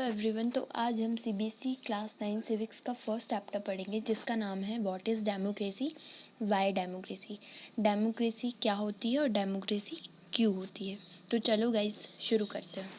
Everyone. तो आज हम सीबीएसई क्लास 9 सिविक्स का फर्स्ट चैप्टर पढ़ेंगे जिसका नाम है what is democracy, Y democracy. Democracy क्या होती है और डेमोक्रेसी क्यों होती है। तो चलो गाइस शुरू करते हैं।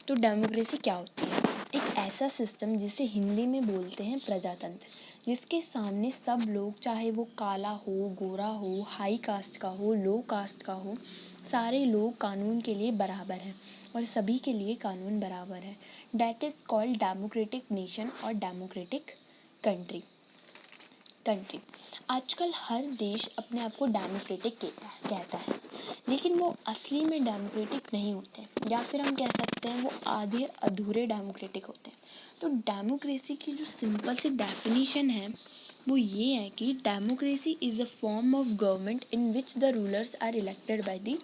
तो डेमोक्रेसी क्या होती है? एक ऐसा सिस्टम जिसे हिंदी में बोलते हैं प्रजातंत्र, जिसके सामने सब लोग, चाहे वो काला हो, गोरा हो, हाई कास्ट का हो, लो कास्ट का हो, सारे लोग कानून के लिए बराबर हैं और सभी के लिए कानून बराबर है। That is called democratic nation और डेमोक्रेटिक कंट्री। आजकल हर देश अपने आप को डेमोक्रेटिक कहता है, लेकिन वो असली में डेमोक्रेटिक नहीं होते, या फिर हम कह सकते हैं वो आधे अधूरे डेमोक्रेटिक होते हैं। तो डेमोक्रेसी की जो सिंपल सी डेफिनेशन है वो ये है कि democracy is a form of government in which the rulers are elected by the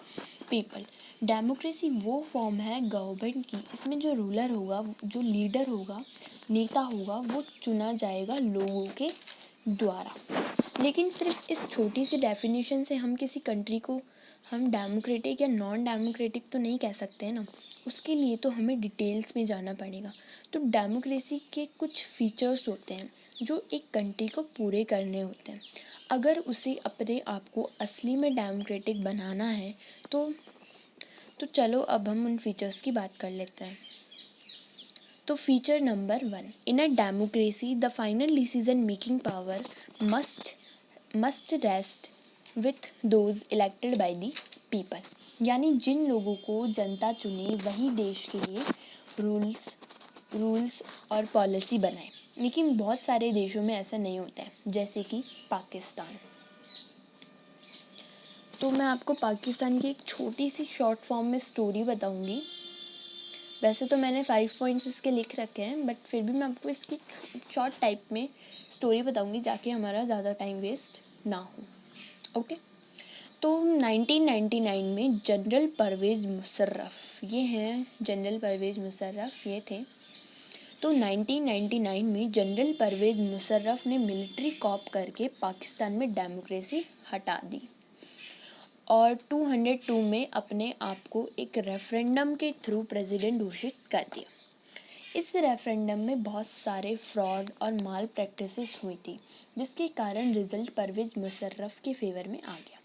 people. Democracy वो फॉर्म है गवर्नमेंट की, इसमें जो रूलर होगा, जो लीडर होगा, नेता होगा, वो चुना जाएगा लोगों के द्वारा। लेकिन सिर्फ इस छोटी सी डेफिनेशन से हम किसी कंट्री को हम डेमोक्रेटिक या नॉन डेमोक्रेटिक तो नहीं कह सकते हैं ना, उसके लिए तो हमें डिटेल्स में जाना पड़ेगा। तो डेमोक्रेसी के कुछ फीचर्स होते हैं जो एक कंट्री को पूरे करने होते हैं। अगर उसे अपने आप को असली में डेमोक्रेटिक बनाना है तो चलो अब हम उन फीचर्स की बात कर लेते हैं। तो feature number 1, in a democracy the final decision making power must rest with those elected by the people. यानी जिन लोगों को जनता चुने वही देश के लिए रूल्स और पॉलिसी बनाए। लेकिन बहुत सारे देशों में ऐसा नहीं होता है, जैसे कि पाकिस्तान। तो मैं आपको पाकिस्तान की एक छोटी सी शॉर्ट फॉर्म में स्टोरी बताऊंगी। वैसे तो मैंने 5 पॉइंट्स इसके लिख रखे हैं, बट फिर भी मैं आपको इसकी शॉर्ट टाइप में स्टोरी बताऊंगी ताकि हमारा ज़्यादा टाइम वेस्ट ना हो। ओके। तो 1999 में जनरल परवेज़ मुशर्रफ, ये हैं जनरल परवेज़ मुशर्रफ, ये थे। तो 1999 में जनरल परवेज़ मुशर्रफ ने मिलिट्री कॉप करके पाकिस्तान में डेमोक्रेसी हटा दी और 202 में अपने आप को एक रेफरेंडम के थ्रू प्रेसिडेंट घोषित कर दिया। इस रेफरेंडम में बहुत सारे फ्रॉड और माल प्रैक्टिसेस हुई थी, जिसके कारण रिजल्ट परवेज़ मुशर्रफ के फेवर में आ गया।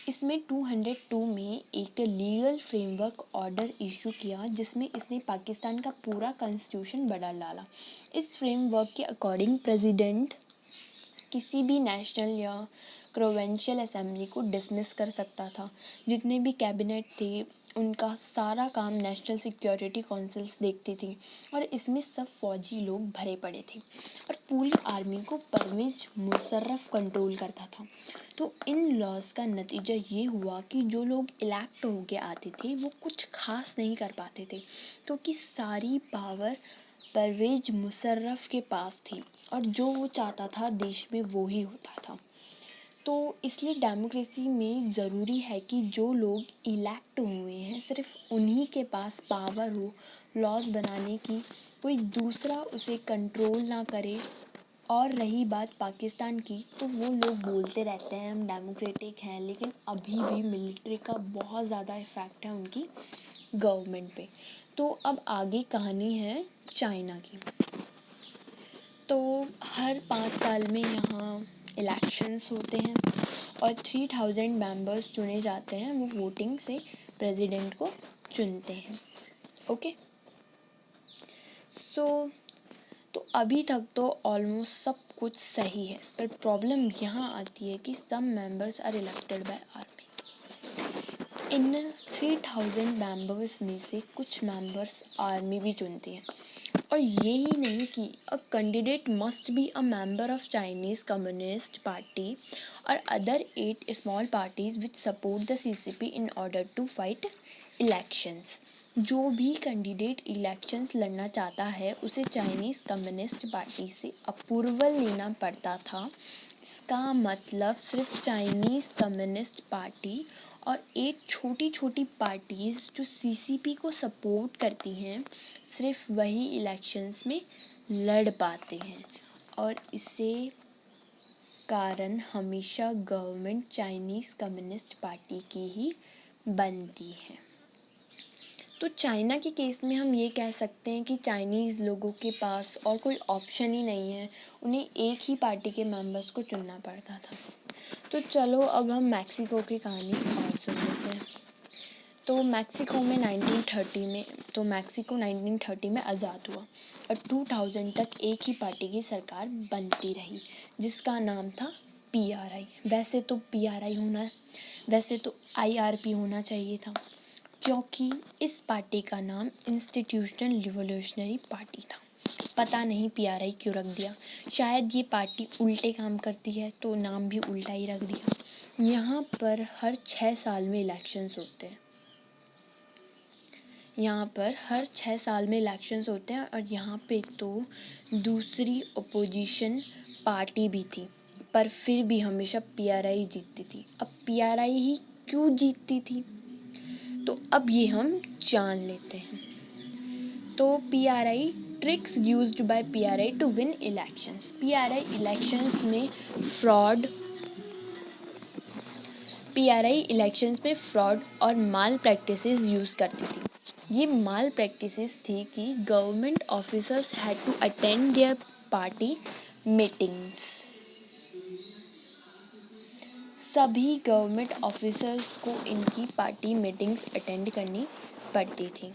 इसमें 202 में एक लीगल फ्रेमवर्क ऑर्डर इशू किया जिसमें इसने पाकिस्तान का पूरा कॉन्स्टिट्यूशन बदल डाला। इस फ्रेमवर्क के अकॉर्डिंग प्रेसिडेंट किसी भी नेशनल या प्रोविंशियल असेंबली को डिसमिस कर सकता था। जितने भी कैबिनेट थे उनका सारा काम नेशनल सिक्योरिटी काउंसिल्स देखती थी और इसमें सब फौजी लोग भरे पड़े थे और पूरी आर्मी को परवेज़ मुशर्रफ कंट्रोल करता था। तो इन लॉज का नतीजा ये हुआ कि जो लोग इलेक्ट होके आते थे वो कुछ खास नहीं कर पाते थे, क्योंकि सारी पावर परवेज़ मुशर्रफ के पास थी और जो वो चाहता था देश में वो ही होता था। तो इसलिए डेमोक्रेसी में ज़रूरी है कि जो लोग इलेक्ट हुए हैं सिर्फ उन्हीं के पास पावर हो लॉज बनाने की, कोई दूसरा उसे कंट्रोल ना करे। और रही बात पाकिस्तान की, तो वो लोग बोलते रहते हैं हम डेमोक्रेटिक हैं, लेकिन अभी भी मिलिट्री का बहुत ज़्यादा इफ़ेक्ट है उनकी गवर्नमेंट पे। तो अब आगे कहानी है चाइना की। तो हर 5 साल में यहाँ इलेक्शंस होते हैं और 3000 मेंबर्स चुने जाते हैं, वो वोटिंग से प्रेसिडेंट को चुनते हैं। ओके। तो अभी तक तो ऑलमोस्ट सब कुछ सही है, पर प्रॉब्लम यहाँ आती है कि some members are elected by army. इन 3000 मेंबर्स में से कुछ मेंबर्स आर्मी भी चुनती हैं। और यही नहीं कि a candidate must be a member of Chinese Communist Party और other 8 small parties which support the CCP in order to fight elections. जो भी कैंडिडेट इलेक्शंस लड़ना चाहता है उसे चाइनीज़ कम्युनिस्ट पार्टी से अप्रूवल लेना पड़ता था। इसका मतलब सिर्फ चाइनीज़ कम्युनिस्ट पार्टी और 8 छोटी छोटी पार्टीज़ जो सीसीपी को सपोर्ट करती हैं सिर्फ वही इलेक्शंस में लड़ पाते हैं। और इसे कारण हमेशा गवर्नमेंट चाइनीज़ कम्युनिस्ट पार्टी की ही बनती है। तो चाइना के केस में हम ये कह सकते हैं कि चाइनीज़ लोगों के पास और कोई ऑप्शन ही नहीं है, उन्हें एक ही पार्टी के मेंबर्स को चुनना पड़ता था। तो चलो अब हम मैक्सिको की कहानी और सुन लेते हैं। तो मैक्सिको 1930 में आज़ाद हुआ और 2000 तक एक ही पार्टी की सरकार बनती रही जिसका नाम था PRI। वैसे तो IRP होना चाहिए था, क्योंकि इस पार्टी का नाम इंस्टीट्यूशनल रिवोल्यूशनरी पार्टी था। पता नहीं PRI क्यों रख दिया, शायद ये पार्टी उल्टे काम करती है तो नाम भी उल्टा ही रख दिया। यहाँ पर हर 6 साल में इलेक्शंस होते हैं और यहाँ पे तो दूसरी अपोजिशन पार्टी भी थी, पर फिर भी हमेशा PRI जीतती थी। अब PRI ही क्यों जीतती थी, तो अब ये हम जान लेते हैं। तो PRI tricks used by PRI to win elections. PRI elections में फ्रॉड और माल प्रैक्टिसेस यूज़ करती थी। ये माल प्रैक्टिसेस थी कि government officers had to attend their party meetings. सभी गवर्नमेंट ऑफिसर्स को इनकी पार्टी मीटिंग्स अटेंड करनी पड़ती थी।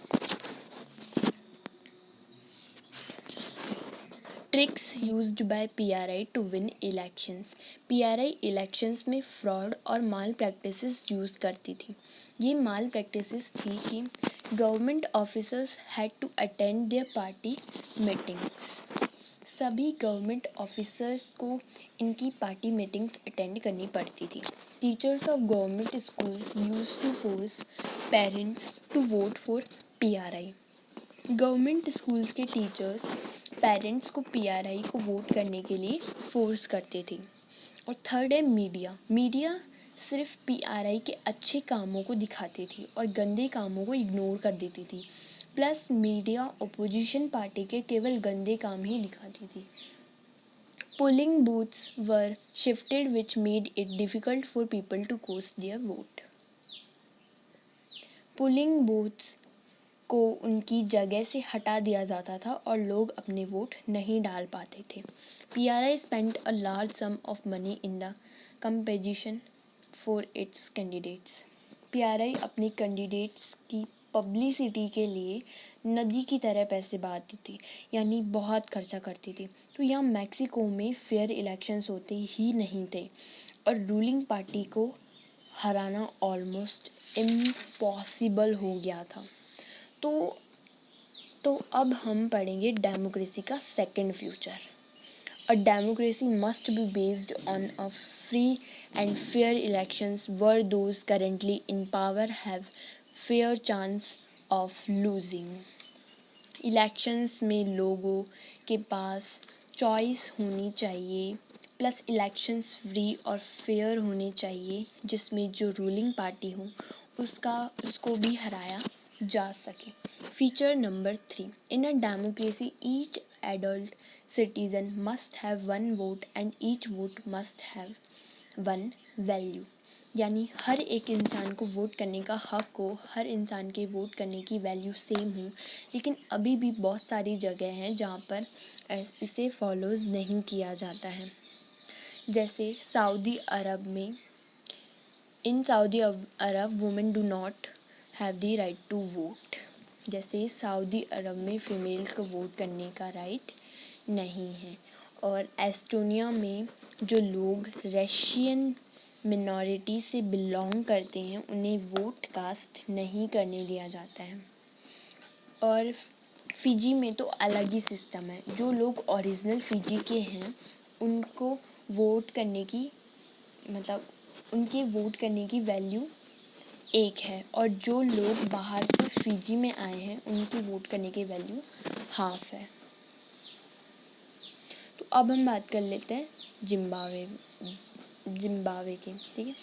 Tricks used by PRI to win elections. PRI elections में फ्रॉड और माल प्रैक्टिसेस यूज़ करती थी। ये माल प्रैक्टिसेस थी कि government officers had to attend their party meetings. सभी गवर्नमेंट ऑफिसर्स को इनकी पार्टी मीटिंग्स अटेंड करनी पड़ती थी। Teachers of government schools used to force parents to vote for PRI। Government schools के टीचर्स पेरेंट्स को PRI को वोट करने के लिए फोर्स करते थे। और थर्ड है मीडिया सिर्फ PRI के अच्छे कामों को दिखाती थी और गंदे कामों को इग्नोर कर देती थी। प्लस मीडिया अपोजिशन पार्टी के केवल गंदे काम ही दिखाती थी। Polling booths were shifted which made it difficult for people to cast their vote. Polling booths को उनकी जगह से हटा दिया जाता था और लोग अपने वोट नहीं डाल पाते थे। PRI spent a large sum of money in the competition for its candidates। PRI अपनी कैंडिडेट्स की पब्लिसिटी के लिए नदी की तरह पैसे बहाती थी, यानी बहुत खर्चा करती थी। तो यहाँ मैक्सिको में फेयर इलेक्शंस होते ही नहीं थे और रूलिंग पार्टी को हराना ऑलमोस्ट इम्पॉसिबल हो गया था। तो अब हम पढ़ेंगे डेमोक्रेसी का second future. A democracy must be based on a free and fair elections were those currently in power have fair chance of losing. Elections में लोगों के पास चॉइस होनी चाहिए, प्लस इलेक्शंस फ्री और फेयर होने चाहिए जिसमें जो रूलिंग पार्टी हो उसको भी हराया जा सके। Feature number 3, in a democracy each adult citizen must have one vote and each vote must have one value. यानी हर एक इंसान को वोट करने का हक हो, हर इंसान के वोट करने की वैल्यू सेम हो। लेकिन अभी भी बहुत सारी जगह हैं जहाँ पर इसे फॉलोज़ नहीं किया जाता है। जैसे सऊदी अरब में, in Saudi Arab women do not have the right to vote. जैसे सऊदी अरब में फ़ीमेल्स को वोट करने का राइट नहीं है। और एस्टोनिया में जो लोग रशियन मिनॉरिटी से बिलोंग करते हैं उन्हें वोट कास्ट नहीं करने दिया जाता है। और फ़िजी में तो अलग ही सिस्टम है, जो लोग ओरिजिनल फ़िजी के हैं उनको वोट करने की उनके वोट करने की वैल्यू एक है, और जो लोग बाहर से फ़िजी में आए हैं उनकी वोट करने की वैल्यू हाफ है। तो अब हम बात कर लेते हैं जिम्बाब्वे की, ठीक है।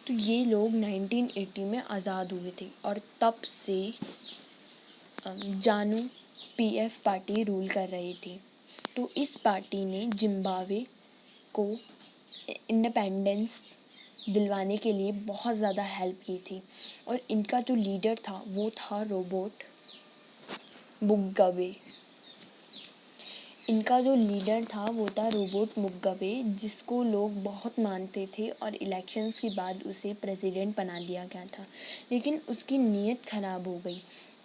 तो ये लोग 1980 में आज़ाद हुए थे और तब से जानू PF पार्टी रूल कर रही थी। तो इस पार्टी ने जिम्बाब्वे को इंडिपेंडेंस दिलवाने के लिए बहुत ज़्यादा हेल्प की थी। और इनका जो लीडर था वो था रोबोट मुगाबे। इनका जो लीडर था वो था रोबोट मुगाबे, जिसको लोग बहुत मानते थे और इलेक्शंस के बाद उसे प्रेसिडेंट बना दिया गया था। लेकिन उसकी नीयत ख़राब हो गई।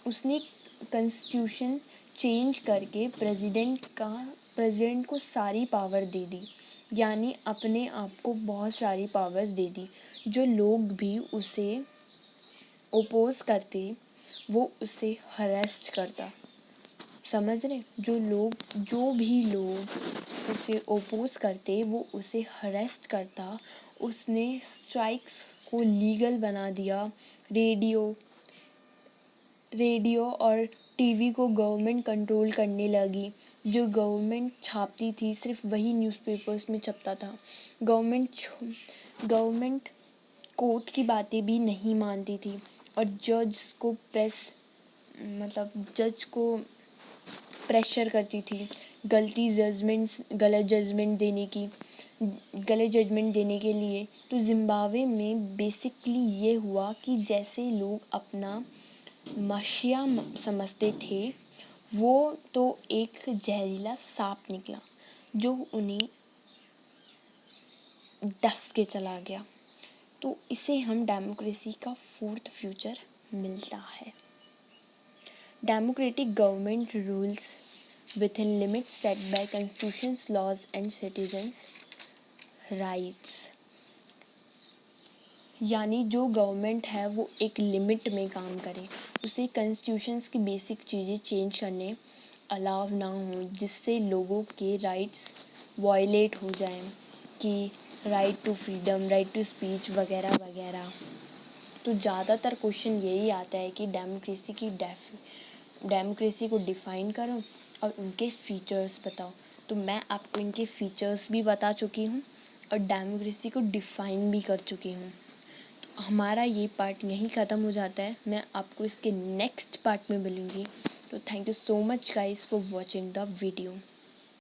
उसने कॉन्स्टिट्यूशन चेंज करके प्रेसिडेंट को सारी पावर दे दी, यानी अपने आप को बहुत सारी पावर्स दे दी। जो लोग भी उसे ओपोज करते वो उसे हरेस्ट करता। समझ रहे? जो भी लोग उसे ओपोज करते वो उसे हरेस्ट करता। उसने स्ट्राइक्स को लीगल बना दिया। रेडियो और टीवी को गवर्नमेंट कंट्रोल करने लगी। जो गवर्नमेंट छापती थी सिर्फ वही न्यूज़पेपर्स में छपता था। गवर्नमेंट कोर्ट की बातें भी नहीं मानती थी। और जज को प्रेशर करती थी गलत जजमेंट देने के लिए। तो ज़िम्बाब्वे में बेसिकली ये हुआ कि जैसे लोग अपना मशिया समझते थे, वो तो एक जहरीला सांप निकला जो उन्हें डस के चला गया। तो इसे हम डेमोक्रेसी का फोर्थ फ्यूचर मिलता है। Democratic government rules within limits set by constitutions, laws and citizens' rights। यानी जो गवर्नमेंट है वो एक लिमिट में काम करे, उसे कॉन्स्टिट्यूशंस की बेसिक चीज़ें चेंज करने अलाउ ना हो, जिससे लोगों के राइट्स वायलेट हो जाएं, कि right to freedom, right to speech वगैरह वगैरह। तो ज़्यादातर क्वेश्चन यही आता है कि डेमोक्रेसी को डिफ़ाइन करो और उनके फ़ीचर्स बताओ। तो मैं आपको इनके फ़ीचर्स भी बता चुकी हूँ और डेमोक्रेसी को डिफ़ाइन भी कर चुकी हूँ। तो हमारा ये पार्ट यहीं ख़त्म हो जाता है। मैं आपको इसके नेक्स्ट पार्ट में मिलूँगी। तो thank you so much guys for watching the video.